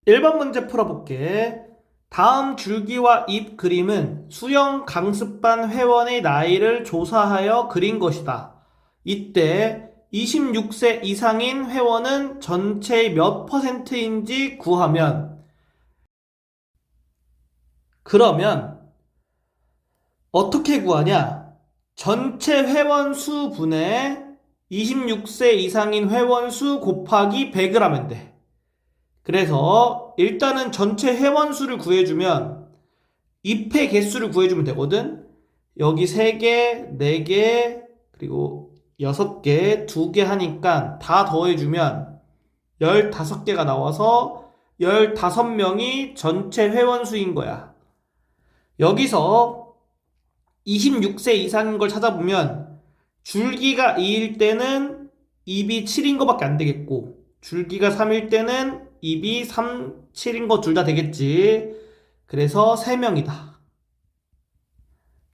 1번 문제 풀어볼게. 다음 줄기와 잎 그림은 수영 강습반 회원의 나이를 조사하여 그린 것이다. 이때 26세 이상인 회원은 전체의 몇 퍼센트인지 구하면, 그러면 어떻게 구하냐? 전체 회원 수 분의 26세 이상인 회원 수 곱하기 100을 하면 돼. 그래서 일단은 전체 회원 수를 구해주면 잎의 개수를 구해주면 되거든. 여기 3개, 4개, 그리고 6개, 2개 하니까 다 더해주면 15개가 나와서 15명이 전체 회원 수인 거야. 여기서 26세 이상인 걸 찾아보면 줄기가 2일 때는 잎이 7인 거밖에 안 되겠고, 줄기가 3일 때는 잎이 3, 7인 거 둘 다 되겠지. 그래서 3명이다.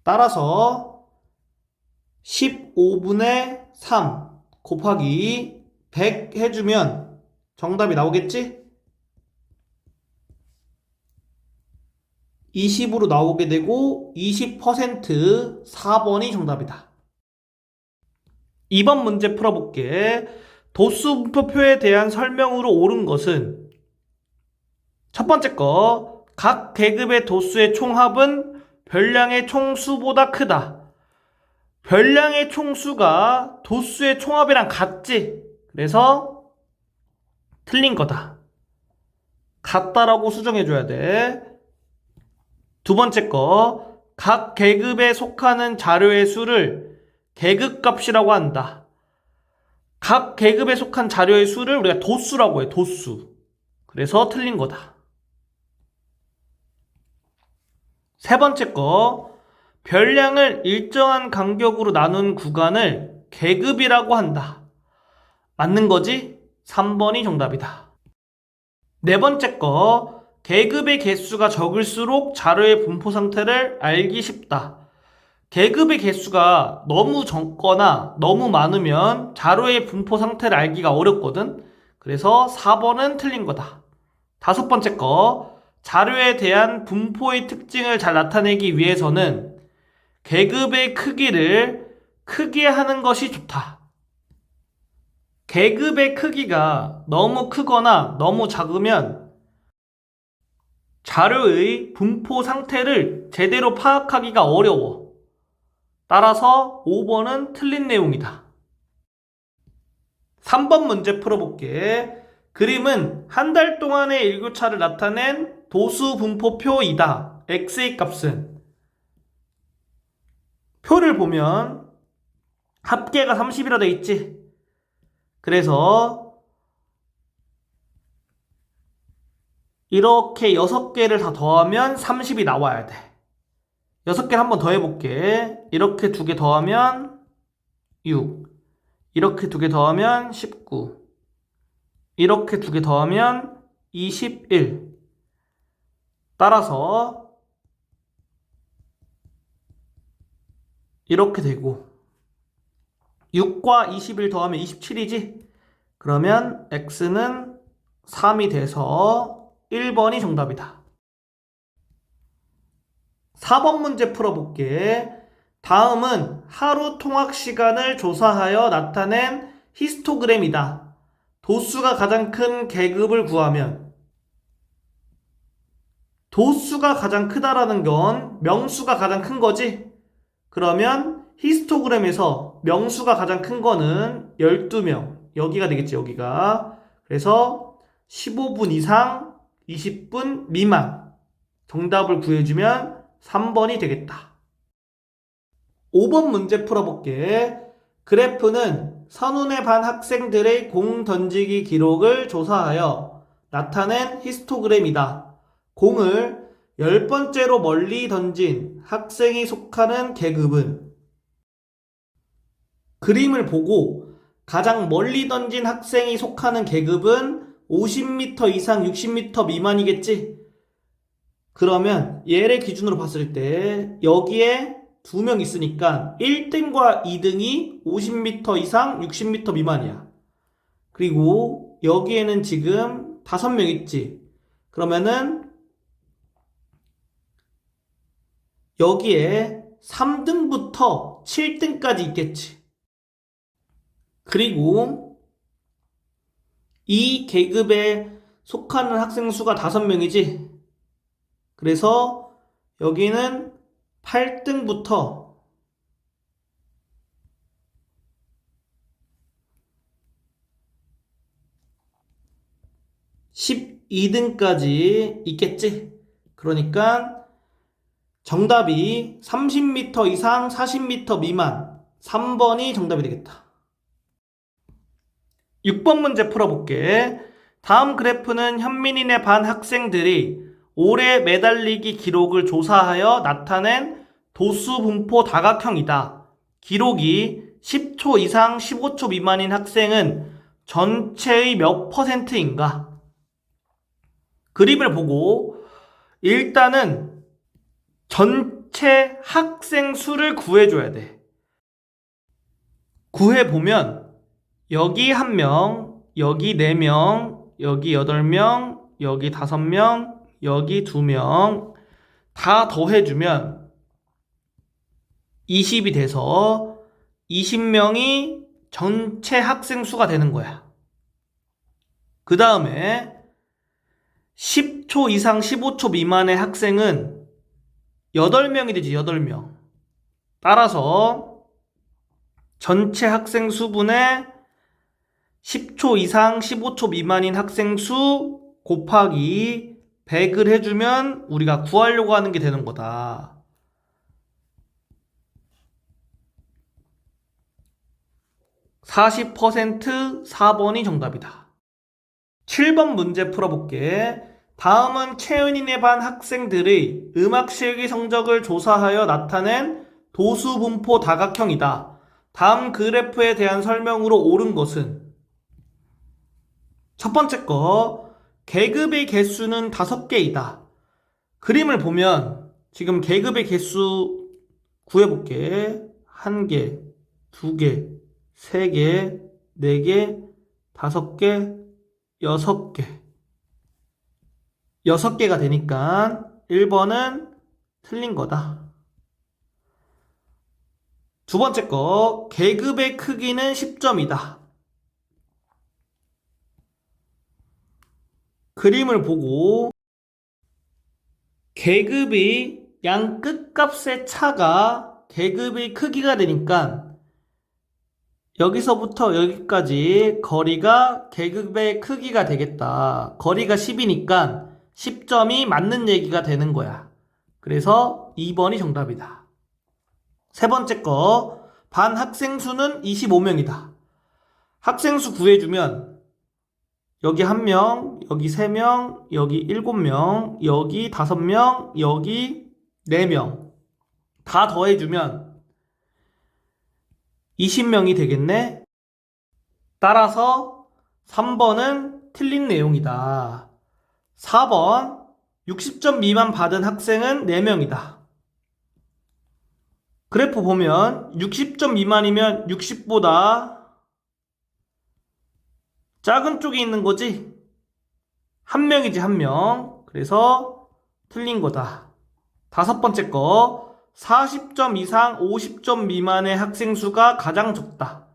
따라서 15분의 3 곱하기 100 해주면 정답이 나오겠지? 20으로 나오게 되고 20% 4번이 정답이다. 2번 문제 풀어볼게. 도수 분포표에 대한 설명으로 옳은 것은 첫 번째 거, 각 계급의 도수의 총합은 별량의 총수보다 크다. 별량의 총수가 도수의 총합이랑 같지? 그래서 틀린 거다. 같다라고 수정해줘야 돼. 두 번째 거, 각 계급에 속하는 자료의 수를 계급값이라고 한다. 각 계급에 속한 자료의 수를 우리가 도수라고 해, 도수. 그래서 틀린 거다. 세 번째 거, 별량을 일정한 간격으로 나눈 구간을 계급이라고 한다. 맞는 거지? 3번이 정답이다. 네 번째 거, 계급의 개수가 적을수록 자료의 분포 상태를 알기 쉽다. 계급의 개수가 너무 적거나 너무 많으면 자료의 분포 상태를 알기가 어렵거든. 그래서 4번은 틀린 거다. 다섯 번째 거, 자료에 대한 분포의 특징을 잘 나타내기 위해서는 계급의 크기를 크게 하는 것이 좋다. 계급의 크기가 너무 크거나 너무 작으면 자료의 분포 상태를 제대로 파악하기가 어려워. 따라서 5번은 틀린 내용이다. 3번 문제 풀어볼게. 그림은 한 달 동안의 일교차를 나타낸 도수 분포표이다. x의 값은, 표를 보면 합계가 30이라 돼 있지. 그래서 이렇게 6개를 다 더하면 30이 나와야 돼. 6개를 한번 더 해볼게. 이렇게 2개 더하면 6, 이렇게 2개 더하면 19, 이렇게 2개 더하면 21. 따라서 이렇게 되고 6과 21 더하면 27이지? 그러면 x는 3이 돼서 1번이 정답이다. 4번 문제 풀어볼게. 다음은 하루 통학 시간을 조사하여 나타낸 히스토그램이다. 도수가 가장 큰 계급을 구하면, 도수가 가장 크다라는 건 명수가 가장 큰 거지? 그러면 히스토그램에서 명수가 가장 큰 거는 12명. 여기가 되겠지, 여기가. 그래서 15분 이상, 20분 미만. 정답을 구해주면 3번이 되겠다. 5번 문제 풀어볼게. 그래프는 선운의 반 학생들의 공 던지기 기록을 조사하여 나타낸 히스토그램이다. 공을 10번째로 멀리 던진 학생이 속하는 계급은, 그림을 보고 가장 멀리 던진 학생이 속하는 계급은 50m 이상 60m 미만이겠지? 그러면 얘를 기준으로 봤을 때 여기에 2명 있으니까 1등과 2등이 50m 이상 60m 미만이야. 그리고 여기에는 지금 5명 있지. 그러면은 여기에 3등부터 7등까지 있겠지. 그리고 이 계급에 속하는 학생 수가 5명이지. 그래서 여기는 8등부터 12등까지 있겠지. 그러니까 정답이 30m 이상 40m 미만 3번이 정답이 되겠다. 6번 문제 풀어볼게. 다음 그래프는 현민이네 반 학생들이 올해 매달리기 기록을 조사하여 나타낸 도수 분포 다각형이다. 기록이 10초 이상 15초 미만인 학생은 전체의 몇 %인가? 그림을 보고 일단은 전체 학생 수를 구해줘야 돼. 구해보면 여기 1명, 여기 4명, 여기 8명, 여기 5명, 여기 2명 다 더해주면 20이 돼서 20명이 전체 학생 수가 되는 거야. 그 다음에 10초 이상 15초 미만의 학생은 8명이 되지, 8명. 따라서 전체 학생 수분의 10초 이상 15초 미만인 학생 수 곱하기 100을 해주면 우리가 구하려고 하는 게 되는 거다. 40% 4번이 정답이다. 7번 문제 풀어볼게. 다음은 채은이네 반 학생들의 음악 실기 성적을 조사하여 나타낸 도수 분포 다각형이다. 다음 그래프에 대한 설명으로 옳은 것은? 첫 번째 거, 계급의 개수는 5개이다. 그림을 보면 지금 계급의 개수 구해볼게. 1개, 2개, 3개, 4개, 5개, 6개. 6개가 되니까 1번은 틀린 거다. 두 번째 거, 계급의 크기는 10점이다. 그림을 보고 계급이 양 끝값의 차가 계급의 크기가 되니까 여기서부터 여기까지 거리가 계급의 크기가 되겠다. 거리가 10이니까 10점이 맞는 얘기가 되는 거야. 그래서 2번이 정답이다. 세 번째 거, 반 학생 수는 25명이다. 학생 수 구해주면 여기 1명, 여기 3명, 여기 7명, 여기 5명, 여기 4명 다 더해주면 20명이 되겠네. 따라서 3번은 틀린 내용이다. 4번, 60점 미만 받은 학생은 4명이다. 그래프 보면 60점 미만이면 60보다 작은 쪽에 있는 거지? 1명이지, 1명. 그래서 틀린 거다. 다섯 번째 거, 40점 이상 50점 미만의 학생 수가 가장 적다.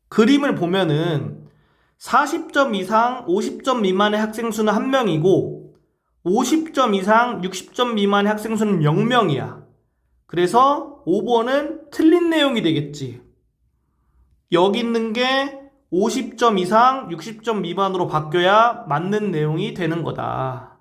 그림을 보면은 40점 이상 50점 미만의 학생 수는 1명이고 50점 이상 60점 미만의 학생 수는 0명이야. 그래서 5번은 틀린 내용이 되겠지. 여기 있는 게 50점 이상 60점 미만으로 바뀌어야 맞는 내용이 되는 거다.